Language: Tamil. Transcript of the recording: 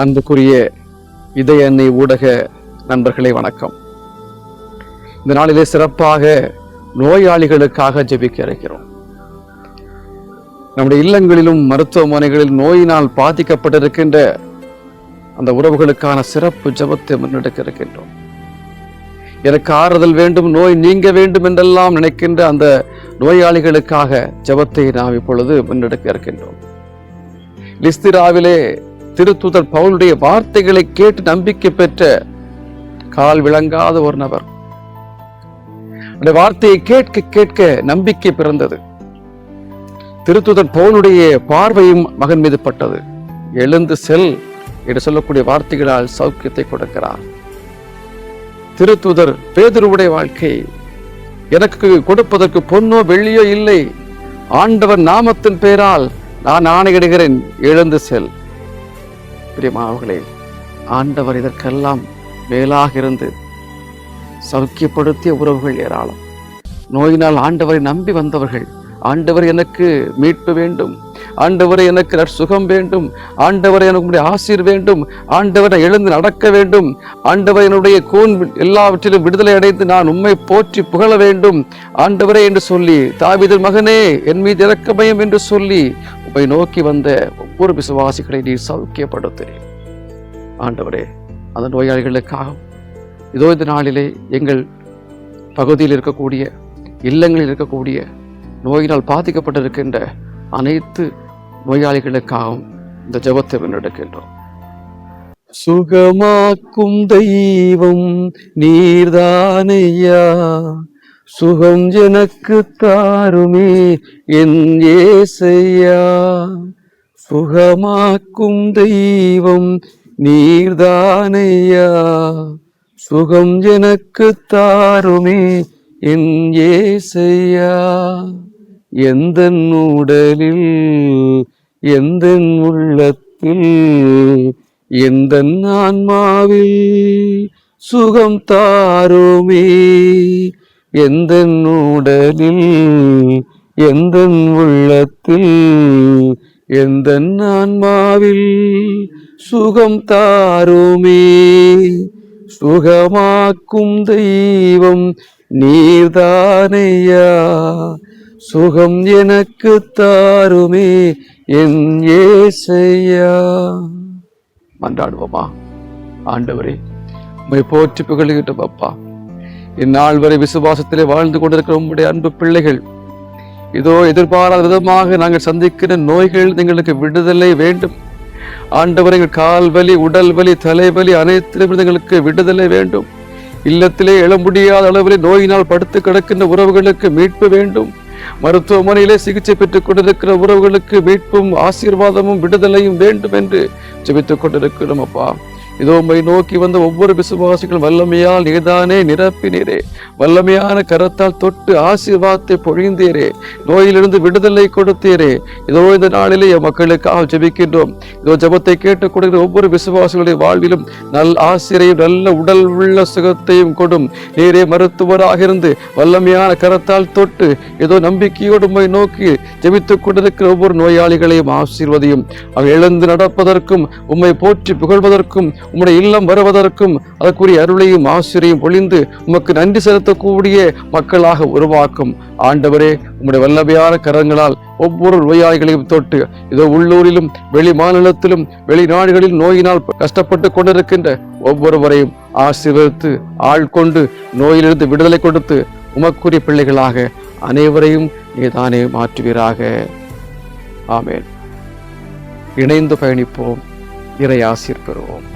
அன்புக்குரிய இதய எண்ணெய் ஊடக நண்பர்களே வணக்கம். இந்த நாளிலே சிறப்பாக நோயாளிகளுக்காக ஜெபிக்க இருக்கிறோம். நம்முடைய இல்லங்களிலும் மருத்துவமனைகளில் நோயினால் பாதிக்கப்பட்டிருக்கின்ற அந்த உறவுகளுக்கான சிறப்பு ஜெபத்தை முன்னெடுக்க இருக்கின்றோம். எனக்கு ஆறுதல் வேண்டும், நோய் நீங்க வேண்டும் என்றெல்லாம் நினைக்கின்ற அந்த நோயாளிகளுக்காக ஜெபத்தை நாம் இப்பொழுது முன்னெடுக்க இருக்கின்றோம். லிஸ்திராவிலே திருத்தூதர் பவுலுடைய வார்த்தைகளை கேட்டு நம்பிக்கை பெற்ற கால் விளங்காத ஒரு நபர். அந்த வார்த்தையை கேட்க கேட்க நம்பிக்கை பிறந்தது. திருத்தூதர் பவுலுடைய பார்வையும் மகன் மீது பட்டது. எழுந்து செல் என்று சொல்லக்கூடிய வார்த்தைகளால் சௌக்கியத்தை கொடுக்கிறார். திருத்தூதர் பேதுருவுடைய வாழ்க்கை, எனக்கு கொடுப்பதற்கு பொன்னோ வெள்ளியோ இல்லை, ஆண்டவர் நாமத்தின் பெயரால் நான் ஆணையிடுகிறேன், எழுந்து செல். பிரியமானவர்களே, ஆண்டவர் இதற்கெல்லாம் மேலாக இருந்து சௌக்கியப்படுத்திய உறவுகள் ஏராளம். நோயினால் ஆண்டவரை நம்பி வந்தவர்கள், ஆண்டவர் எனக்கு மீட்பு வேண்டும், ஆண்டவரை எனக்கு சுகம் வேண்டும், ஆண்டவரை எனக்கு ஆசீர் வேண்டும், ஆண்டவரை எழுந்து நடக்க வேண்டும், ஆண்டவர் என்னுடைய கூன் எல்லாவற்றிலும் விடுதலை அடைந்து நான் உம்மை போற்றி புகழ வேண்டும் ஆண்டவரே என்று சொல்லி, தாவீதின் மகனே என் மீது இரக்கமையும் என்று சொல்லி உம்மை நோக்கி வந்த ஒவ்வொரு விசுவாசிகளை நீர் சௌக்கியப்படுத்துகிறேன். ஆண்டவரே, அந்த நோயாளிகளுக்காக இதோ இந்த நாளிலே எங்கள் பகுதியில் இருக்கக்கூடிய இல்லங்களில் இருக்கக்கூடிய நோயினால் பாதிக்கப்பட்டிருக்கின்ற அனைத்து நோயாளிகளுக்காகவும் இந்த ஜெபத்தை முன்னெடுக்கின்றோம். சுகமாக்கும் தெய்வம் நீர்தானையா, சுகம் எனக்கு தாருமே என் இயேசையா. சுகமாக்கும் தெய்வம் நீர்தானையா, சுகம் எனக்கு தாருமே என் இயேசையா. எந்தன் உடலில் எந்தன் உள்ளத்தில் எந்தன் ஆன்மாவில் சுகம் தாருமே. எந்தன் உடலில் எந்தன் உள்ளத்தில் எந்தன் ஆன்மாவில் சுகம் தாருமே. சுகமாக்கும் தெய்வம் நீர்தானையா, சுகம் எனக்கு தாருமே என் இயேசையா. மன்றாடுவோமா? ஆண்டவரே, உம்மை போற்றி புகழுகின்றோம் அப்பா. இந்நாள் வரை விசுவாசத்திலே வாழ்ந்து கொண்டிருக்கிற உம்முடைய அன்பு பிள்ளைகள், இதோ எதிர்பாராத விதமாக நாங்கள் சந்திக்கிற நோய்கள் எங்களுக்கு விடுதலை வேண்டும் ஆண்டவரே. எங்கள் கால் வலி, உடல் வலி, தலைவலி அனைத்திலும் எங்களுக்கு விடுதலை வேண்டும். இல்லத்திலே எழ முடியாத அளவிலே நோயினால் படுத்து கிடக்கின்ற உறவுகளுக்கு மீட்பு வேண்டும். மருத்துவமனையிலே சிகிச்சை பெற்றுக் கொண்டிருக்கிற உறவுகளுக்கு மீட்பும் ஆசீர்வாதமும் விடுதலையும் வேண்டும் என்று ஜெபித்துக் கொண்டிருக்கிறோம் அப்பா. இதோ உம்மை நோக்கி வந்த ஒவ்வொரு விசுவாசிகளும் வல்லமையால் நீர்தானே நிரப்பினீரே, வல்லமையான கரத்தால் தொட்டு ஆசீர்வாதத்தை பொழிந்தீரே, நோயிலிருந்து விடுதலை கொடுத்தீரே. இதோ இந்த நாளிலே மக்களுக்காக ஜெபிக்கின்றோம். இதோ ஜெபத்தை கேட்டுக் கொடுக்கிற ஒவ்வொரு விசுவாசிகளுடைய வாழ்விலும் நல் ஆசிரியையும் நல்ல உடல் உள்ள சுகத்தையும் கொடும். நீரே மருத்துவராக இருந்து வல்லமையான கரத்தால் தொட்டு ஏதோ நம்பிக்கையோடு உம்மை நோக்கி ஜெபித்துக் கொண்டிருக்கிற ஒவ்வொரு நோயாளிகளையும் ஆசீர்வதியும். அவர் எழுந்து நடப்பதற்கும் உம்மை போற்றி புகழ்வதற்கும் உம்முடைய இல்லம் வருவதற்கும் அதற்குரிய அருளையும் ஆசிரியையும் பொழிந்து உமக்கு நன்றி செலுத்தக்கூடிய மக்களாக உருவாக்கும். ஆண்டவரே, உம்முடைய வல்லமையான கரங்களால் ஒவ்வொரு நோயாளிகளையும் தொட்டு இதோ உள்ளூரிலும் வெளி மாநிலத்திலும் வெளிநாடுகளில் நோயினால் கஷ்டப்பட்டு கொண்டிருக்கின்ற ஒவ்வொருவரையும் ஆசீர்வதித்து ஆள்கொண்டு நோயிலிருந்து விடுதலை கொடுத்து உமக்குரிய பிள்ளைகளாக அனைவரையும் நீதானே மாற்றுவீராக. ஆமென். இணைந்து பயணிப்போம், இறை ஆசீர் பெறுவோம்.